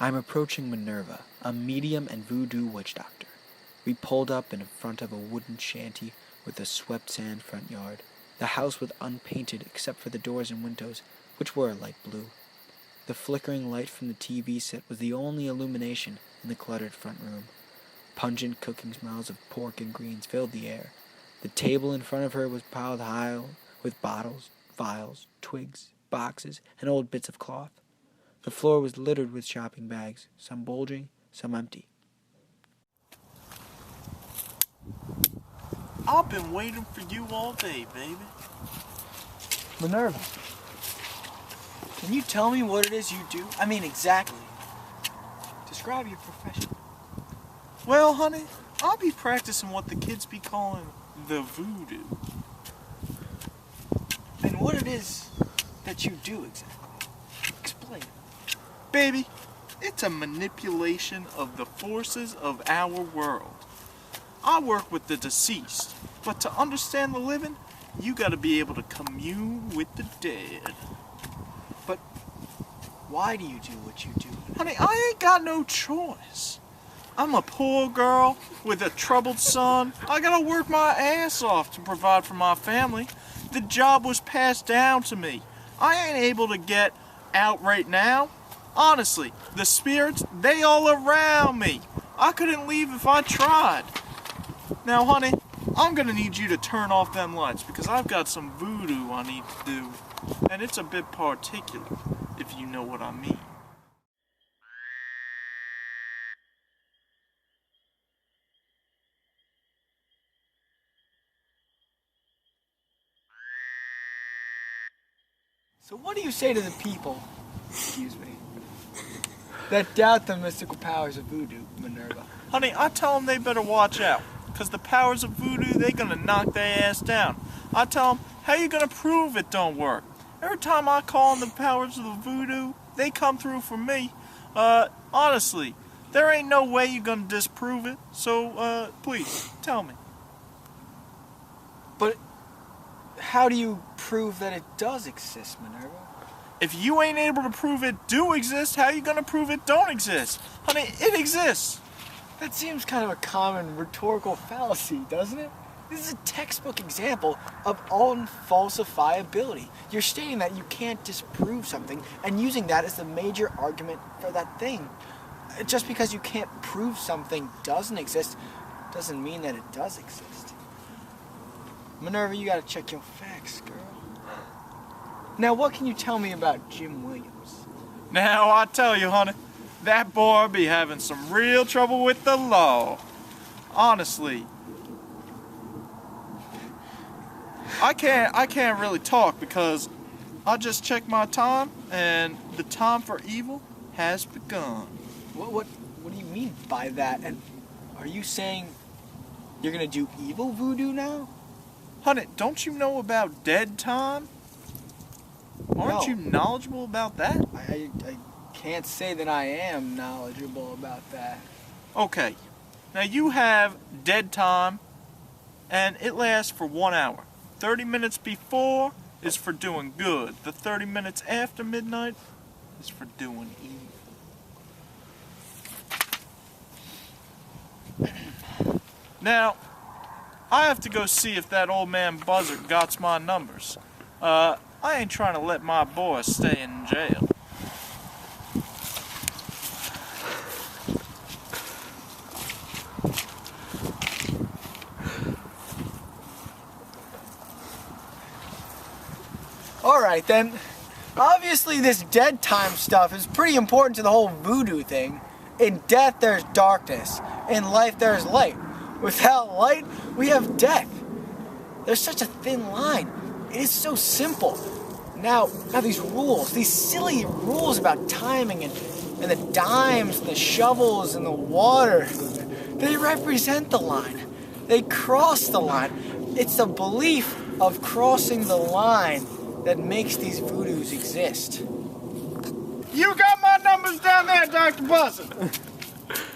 I'm approaching Minerva, a medium and voodoo witch doctor. We pulled up in front of a wooden shanty with a swept sand front yard. The house was unpainted except for the doors and windows, which were light blue. The flickering light from the TV set was the only illumination in the cluttered front room. Pungent cooking smells of pork and greens filled the air. The table in front of her was piled high with bottles, vials, twigs, boxes, and old bits of cloth. The floor was littered with shopping bags, some bulging, some empty. I've been waiting for you all day, baby. Minerva, can you tell me what it is you do? I mean, exactly. Describe your profession. Well, honey, I'll be practicing what the kids be calling the voodoo. And what it is that you do exactly? Explain. Baby, it's a manipulation of the forces of our world. I work with the deceased, but to understand the living, you gotta be able to commune with the dead. But why do you do what you do? Honey, I ain't got no choice. I'm a poor girl with a troubled son. I gotta work my ass off to provide for my family. The job was passed down to me. I ain't able to get out right now. Honestly, the spirits, they all around me. I couldn't leave if I tried. Now, honey, I'm gonna need you to turn off them lights because I've got some voodoo I need to do. And it's a bit particular, if you know what I mean. So what do you say to the people, that doubt the mystical powers of voodoo, Minerva? Honey, I tell them they better watch out, because the powers of voodoo, they gonna knock their ass down. I tell them, how you gonna prove it don't work? Every time I call on the powers of the voodoo, they come through for me. Honestly, there ain't no way you gonna disprove it, so, please, tell me. But how do you prove that it does exist, Minerva? If you ain't able to prove it do exist, how you gonna prove it don't exist? Honey, it exists. That seems kind of a common rhetorical fallacy, doesn't it? This is a textbook example of unfalsifiability. You're stating that you can't disprove something and using that as the major argument for that thing. Just because you can't prove something doesn't exist doesn't mean that it does exist. Minerva, you gotta check your facts, girl. Now, what can you tell me about Jim Williams? Now, I tell you, honey, that boy be having some real trouble with the law. Honestly, I can't really talk because I just checked my time and the time for evil has begun. What do you mean by that? And are you saying you're gonna do evil voodoo now? Honey, don't you know about dead time? Aren't No. you knowledgeable about that? I can't say that I am knowledgeable about that. Okay, now you have dead time and it lasts for 1 hour. 30 minutes before is for doing good. The 30 minutes after midnight is for doing evil. Now, I have to go see if that old man Buzzard got my numbers. I ain't trying to let my boy stay in jail. Alright then. Obviously this dead time stuff is pretty important to the whole voodoo thing. In death there's darkness. In life there's light. Without light, we have death. There's such a thin line. It is so simple. Now these rules, these silly rules about timing and the dimes and the shovels and the water, they represent the line. They cross the line. It's the belief of crossing the line that makes these voodoos exist. You got my numbers down there, Dr. Buzzard.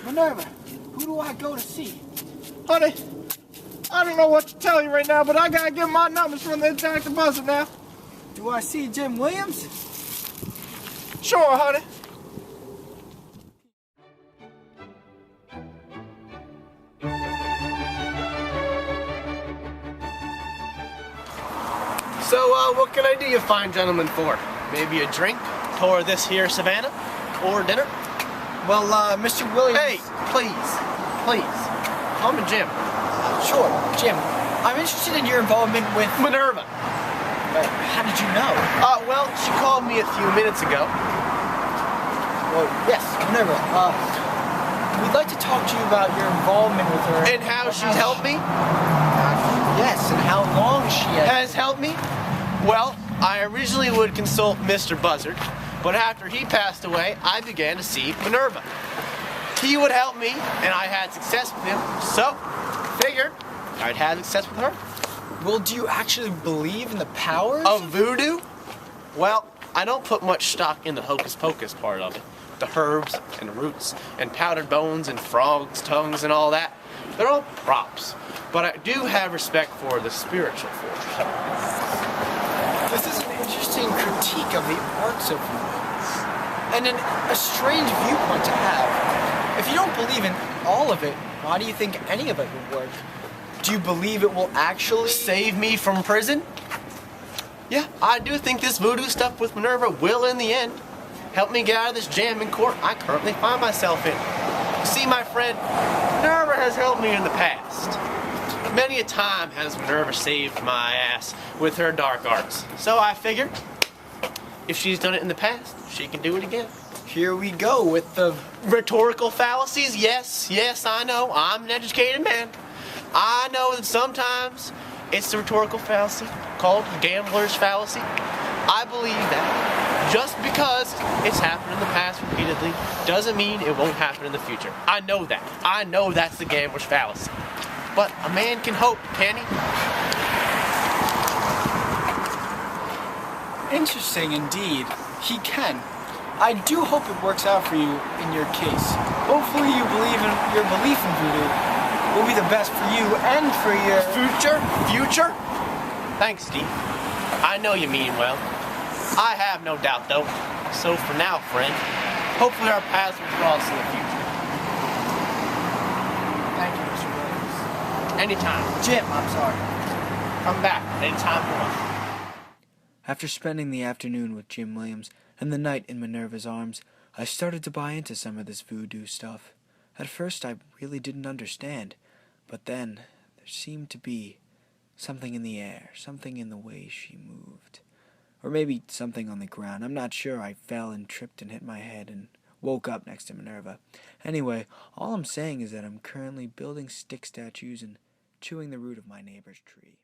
Minerva, who do I go to see? Honey, I don't know what to tell you right now, but I gotta get my numbers from the Dr. Buzzard now. Do I see Jim Williams? Sure, honey. So, what can I do you fine gentlemen for? Maybe a drink, or this here Savannah, or dinner? Well, Mr. Williams... Hey, please, call me Jim. Sure, Jim. I'm interested in your involvement with... Minerva. How did you know? Well, she called me a few minutes ago. Well, yes, Minerva. We'd like to talk to you about your involvement with her. And how she's helped me? Yes, and how long she Has helped me? Well, I originally would consult Mr. Buzzard, but after he passed away, I began to see Minerva. He would help me, and I had success with him, so figured I'd have success with her. Well, do you actually believe in the powers of voodoo? Well, I don't put much stock in the hocus pocus part of it. The herbs and roots and powdered bones and frogs' tongues and all that. They're all props. But I do have respect for the spiritual force. This is an interesting critique of the arts of voodoo. And a strange viewpoint to have. If you don't believe in all of it, why do you think any of it would work? Do you believe it will actually save me from prison? Yeah, I do think this voodoo stuff with Minerva will, in the end, help me get out of this jam in court I currently find myself in. You see, my friend, Minerva has helped me in the past. Many a time has Minerva saved my ass with her dark arts. So I figure, if she's done it in the past, she can do it again. Here we go with the rhetorical fallacies. Yes, I know. I'm an educated man. I know that sometimes it's the rhetorical fallacy called the gambler's fallacy. I believe that just because it's happened in the past repeatedly doesn't mean it won't happen in the future. I know that. I know that's the gambler's fallacy. But a man can hope, can he? Interesting indeed. He can. I do hope it works out for you in your case. Hopefully you believe in your belief in voodoo will be the best for you and for your future? Thanks, Steve. I know you mean well. I have no doubt, though. So for now, friend, hopefully our paths will cross in the future. Thank you, Mr. Williams. Anytime. Jim, I'm sorry. Come back anytime you want. After spending the afternoon with Jim Williams and the night in Minerva's arms, I started to buy into some of this voodoo stuff. At first I really didn't understand, but then there seemed to be something in the air, something in the way she moved. Or maybe something on the ground. I'm not sure. I fell and tripped and hit my head and woke up next to Minerva. Anyway, all I'm saying is that I'm currently building stick statues and chewing the root of my neighbor's tree.